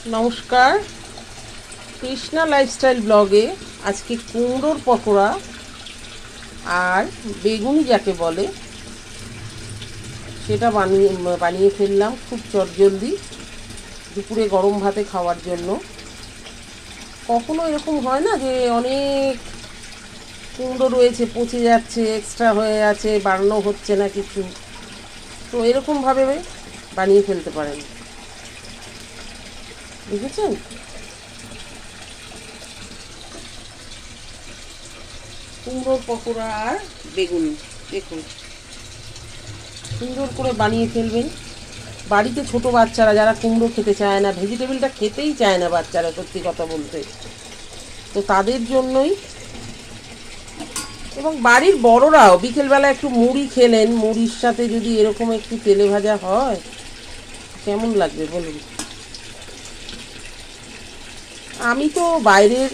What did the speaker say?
নমস্কার, কৃষ্ণা লাইফস্টাইল ব্লগে আজকে কুমড়োর পকোড়া আর বেগুনি যাকে বলে সেটা বানিয়ে ফেললাম খুব চটজলদি দুপুরে গরম ভাতে খাওয়ার জন্য। কখনো এরকম হয় না যে অনেক কুমড়ো রয়েছে, পচে যাচ্ছে, এক্সট্রা হয়ে আছে, বানানো হচ্ছে না কিছু, তো এরকমভাবে বানিয়ে ফেলতে পারেন। বুঝেছেন? কুমড়োর পকোড়া আর বেগুনি দেখুন সুন্দর করে বানিয়ে ফেলবেন। বাড়িতে ছোট বাচ্চারা যারা কুমড়ো খেতে চায় না, ভেজিটেবিলটা খেতেই চায় না বাচ্চারা, সত্যি কথা বলতে, তো তাদের জন্যই। এবং বাড়ির বড়রাও বিকেলবেলা একটু মুড়ি খেলেন, মুড়ির সাথে যদি এরকম একটু তেলে ভাজা হয় কেমন লাগবে বলুন। আমি তো বাইরের